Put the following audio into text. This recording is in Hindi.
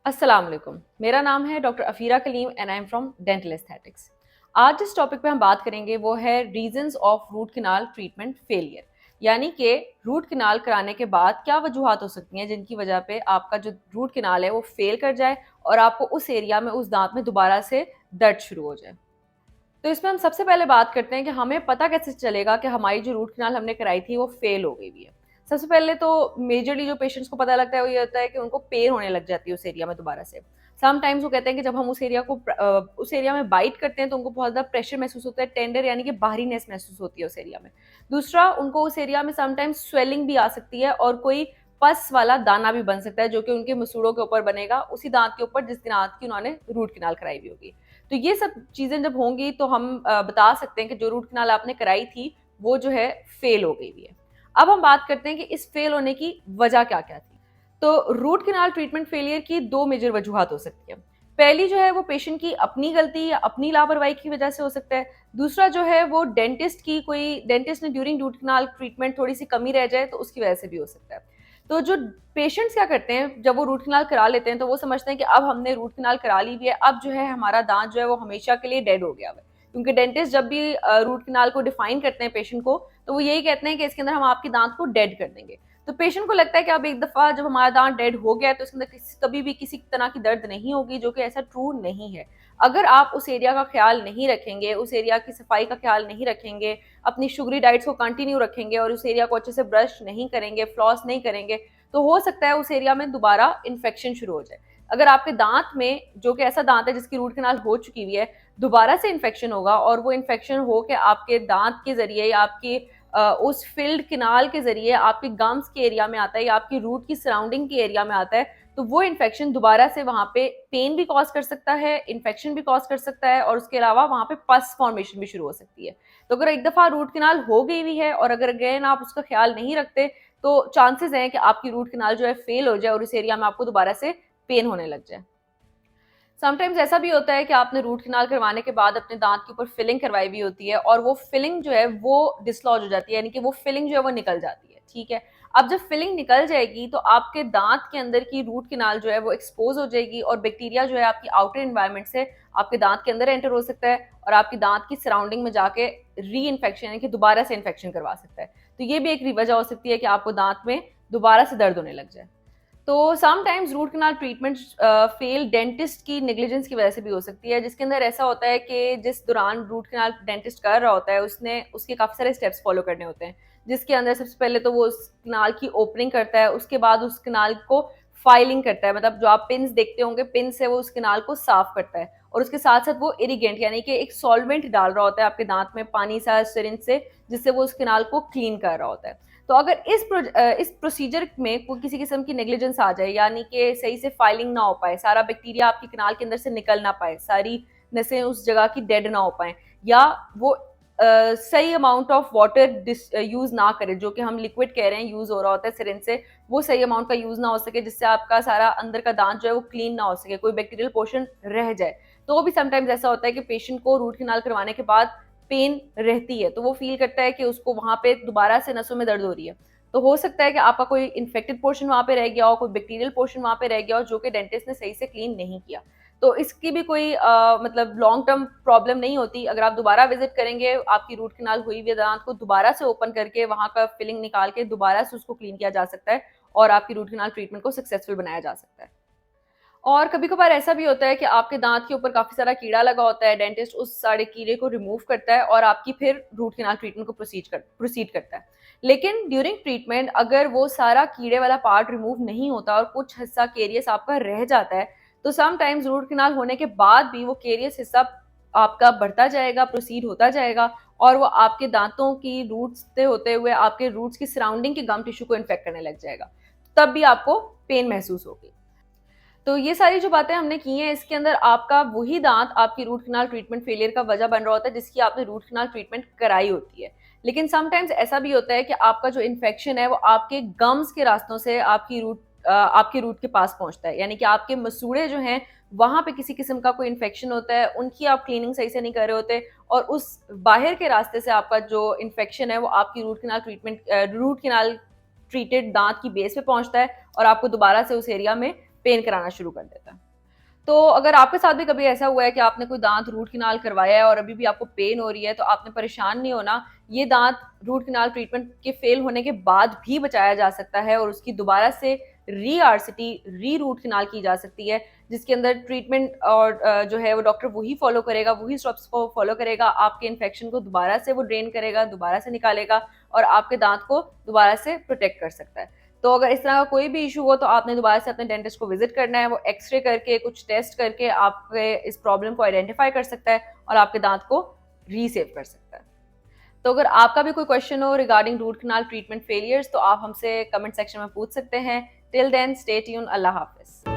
अस्सलाम वालेकुम। मेरा नाम है doctor Afira Kaleem and I am from dental aesthetics. आज जिस टॉपिक पे हम बात करेंगे वो है reasons of root canal treatment failure, यानी कि रूट कैनाल कराने के बाद क्या वजूहात हो सकती हैं जिनकी वजह पे आपका जो रूट कैनाल है वो फेल कर जाए और आपको उस एरिया में, उस दांत में दोबारा से दर्द शुरू हो जाए। तो इसमें हम सबसे पहले बात करते हैं कि हमें पता कैसे चलेगा कि हमारी जो रूट कैनाल हमने कराई थी वो फेल हो गई हुई है। सबसे पहले तो मेजरली जो पेशेंट्स को पता लगता है वो ये होता है कि उनको पेन होने लग जाती है उस एरिया में दोबारा से। समटाइम्स वो कहते हैं कि जब हम उस एरिया में बाइट करते हैं तो उनको बहुत ज़्यादा प्रेशर महसूस होता है, टेंडर यानी कि बाहरीनेस महसूस होती है उस एरिया में। दूसरा, उनको उस एरिया में समटाइम्स स्वेलिंग भी आ सकती है और कोई पस वाला दाना भी बन सकता है जो कि उनके मसूड़ों के ऊपर बनेगा, उसी दांत के ऊपर जिस दांत की उन्होंने रूट कैनाल कराई हुई होगी। तो ये सब चीज़ें जब होंगी तो हम बता सकते हैं कि जो रूट कैनाल आपने कराई थी वो जो है फेल हो गई हुई है। अब हम बात करते हैं कि इस फेल होने की वजह क्या क्या थी। तो रूट कैनाल ट्रीटमेंट फेलियर की दो मेजर वजूहत हो सकती है। पहली जो है वो पेशेंट की अपनी गलती या अपनी लापरवाही की वजह से हो सकता है। दूसरा जो है वो डेंटिस्ट ने ड्यूरिंग रूट कैनाल ट्रीटमेंट थोड़ी सी कमी रह जाए तो उसकी वजह से भी हो सकता है। तो जो पेशेंट्स क्या करते हैं जब वो रूट कैनाल करा लेते हैं तो वो समझते हैं कि अब हमने रूट कैनाल करा ली हुई है, अब जो है हमारा दांत जो है वो हमेशा के लिए डेड हो गया है। क्योंकि डेंटिस्ट जब भी रूट कैनाल को डिफाइन करते हैं पेशेंट को, तो वो यही कहते हैं कि इसके अंदर हम आपके दांत को डेड कर देंगे। तो पेशेंट को लगता है कि अब एक दफा जब हमारा दांत डेड हो गया है तो इसके अंदर कभी भी किसी तरह की दर्द नहीं होगी, जो कि ऐसा ट्रू नहीं है। अगर आप उस एरिया का ख्याल नहीं रखेंगे, उस एरिया की सफाई का ख्याल नहीं रखेंगे, अपनी शुगरी डाइट्स को कंटिन्यू रखेंगे और उस एरिया को अच्छे से ब्रश नहीं करेंगे, फ्लॉस नहीं करेंगे, तो हो सकता है उस एरिया में दोबारा इन्फेक्शन शुरू हो जाए। अगर आपके दांत में, जो कि ऐसा दांत है जिसकी रूट कैनाल हो चुकी हुई है, दोबारा से इन्फेक्शन होगा और वो इन्फेक्शन हो के आपके दांत के जरिए या आपकी उस फिल्ड किनाल के जरिए आपके गम्स के एरिया में आता है या आपकी रूट की सराउंडिंग के एरिया में आता है, तो वो इन्फेक्शन दोबारा से वहां पे पेन भी कॉज कर सकता है, इन्फेक्शन भी कॉज कर सकता है और उसके अलावा वहां पे पस फॉर्मेशन भी शुरू हो सकती है। तो अगर एक दफा रूट कैनाल हो गई हुई है और अगर अगेन आप उसका ख्याल नहीं रखते तो चांसेस हैं कि आपकी रूट कैनाल जो है फेल हो जाए और इस एरिया में आपको दोबारा से पेन होने लग जाए। समटाइम्स ऐसा भी होता है कि आपने रूट कैनाल करवाने के बाद अपने दांत के ऊपर फिलिंग करवाई हुई होती है और वो फिलिंग जो है वो डिसलॉज हो जाती है, यानी कि वो फिलिंग जो है वो निकल जाती है। ठीक है, अब जब फिलिंग निकल जाएगी तो आपके दांत के अंदर की रूट कैनाल जो है वो एक्सपोज हो जाएगी और बैक्टीरिया जो है आपकी आउटर एनवायरनमेंट से आपके दांत के अंदर एंटर हो सकता है और आपकी दांत की सराउंडिंग में जाके री इन्फेक्शन यानी कि दोबारा से इन्फेक्शन करवा सकता है। तो ये भी एक वजह हो सकती है कि आपको दांत में दोबारा से दर्द होने लग जाए। तो sometimes root canal treatment fail dentist की नेग्लिजेंस की वजह से भी हो सकती है, जिसके अंदर ऐसा होता है कि जिस दौरान रूट कैनाल डेंटिस्ट कर रहा होता है उसने उसके काफ़ी सारे स्टेप्स फॉलो करने होते हैं, जिसके अंदर सबसे पहले तो वो उस कैनाल की ओपनिंग करता है, उसके बाद उस कैनाल को फाइलिंग करता है, मतलब जो आप पिन्स देखते होंगे पिन से वो उस कैनाल को साफ करता है और उसके साथ साथ वो इरिगेंट यानी कि एक सॉल्वेंट डाल रहा होता है आपके दांत में पानी सा सिरिंज से, जिससे वो उस कैनाल को क्लीन कर रहा होता है। तो अगर इस प्रोसीजर में कोई किसी किस्म की नेग्लिजेंस आ जाए, यानी कि सही से फाइलिंग ना हो पाए, सारा बैक्टीरिया आपकी कैनाल के अंदर से निकल ना पाए, सारी नसें उस जगह की डेड ना हो पाए, या वो सही अमाउंट ऑफ वाटर यूज ना करे, जो कि हम लिक्विड कह रहे हैं यूज हो रहा होता है सिरिंज से, वो सही अमाउंट का यूज ना हो सके, जिससे आपका सारा अंदर का दांत जो है वो क्लीन ना हो सके, कोई बैक्टीरियल पोर्शन रह जाए, तो भी समटाइम्स ऐसा होता है कि पेशेंट को रूट कैनाल करवाने के बाद पेन रहती है, तो वो फील करता है कि उसको वहां पे दोबारा से नसों में दर्द हो रही है। तो हो सकता है कि आपका कोई इन्फेक्टेड पोर्शन वहां पे रह गया हो, कोई बैक्टीरियल पोर्शन वहां पे रह गया हो जो कि डेंटिस्ट ने सही से क्लीन नहीं किया। तो इसकी भी कोई मतलब लॉन्ग टर्म प्रॉब्लम नहीं होती। अगर आप दोबारा विजिट करेंगे, आपकी रूट कैनाल हुई हुई दांत को दोबारा से ओपन करके वहां का फिलिंग निकाल के दोबारा से उसको क्लीन किया जा सकता है और आपकी रूट कैनाल ट्रीटमेंट को सक्सेसफुल बनाया जा सकता है। और कभी कभार ऐसा भी होता है कि आपके दांत के ऊपर काफी सारा कीड़ा लगा होता है, डेंटिस्ट उस सारे कीड़े को रिमूव करता है और आपकी फिर रूट कैनाल ट्रीटमेंट को प्रोसीड करता है। लेकिन ड्यूरिंग ट्रीटमेंट अगर वो सारा कीड़े वाला पार्ट रिमूव नहीं होता और कुछ हिस्सा केरियस आपका रह जाता है, तो समटाइम्स रूट कैनाल होने के बाद भी वो केरियस हिस्सा आपका बढ़ता जाएगा, प्रोसीड होता जाएगा और वो आपके दांतों की रूट्स से होते हुए आपके रूट्स की सराउंडिंग के गम टिश्यू को इन्फेक्ट करने लग जाएगा, तब भी आपको पेन महसूस होगी। तो ये सारी जो बातें हमने की हैं, इसके अंदर आपका वही दांत आपकी रूट कैनाल ट्रीटमेंट फेलियर का वजह बन रहा होता है जिसकी आपने रूट कैनाल ट्रीटमेंट कराई होती है। लेकिन समटाइम्स ऐसा भी होता है कि आपका जो इन्फेक्शन है वो आपके गम्स के रास्तों से आपकी रूट के पास पहुंचता है, यानी कि आपके मसूड़े जो हैं वहां पे किसी किस्म का कोई इन्फेक्शन होता है, उनकी आप क्लीनिंग सही से नहीं कर रहे होते और उस बाहर के रास्ते से आपका जो इन्फेक्शन है वो आपकी रूट कैनाल ट्रीटेड दांत की बेस पे पहुंचता है और आपको दोबारा से उस एरिया में पेन कराना शुरू कर देता है। तो अगर आपके साथ भी कभी ऐसा हुआ है कि आपने कोई दांत रूट कैनाल करवाया है और अभी भी आपको पेन हो रही है, तो आपने परेशान नहीं होना। ये दांत रूट कैनाल ट्रीटमेंट के फेल होने के बाद भी बचाया जा सकता है और उसकी दोबारा से री आरसीटी, री रूट कैनाल की जा सकती है, जिसके अंदर ट्रीटमेंट और जो है वो डॉक्टर वही फॉलो करेगा, वही स्टेप्स को फॉलो करेगा, आपके इन्फेक्शन को दोबारा से वो ड्रेन करेगा, दोबारा से निकालेगा और आपके दांत को दोबारा से प्रोटेक्ट कर सकता है। तो अगर इस तरह का कोई भी इशू हो तो आपने दोबारा से अपने डेंटिस्ट को विजिट करना है। वो एक्सरे करके, कुछ टेस्ट करके आपके इस प्रॉब्लम को आइडेंटिफाई कर सकता है और आपके दांत को रीसेव कर सकता है। तो अगर आपका भी कोई क्वेश्चन हो regarding root canal treatment failures तो आप हमसे कमेंट सेक्शन में पूछ सकते हैं। टिल देन स्टे ट्यून, अल्लाह हाफिज।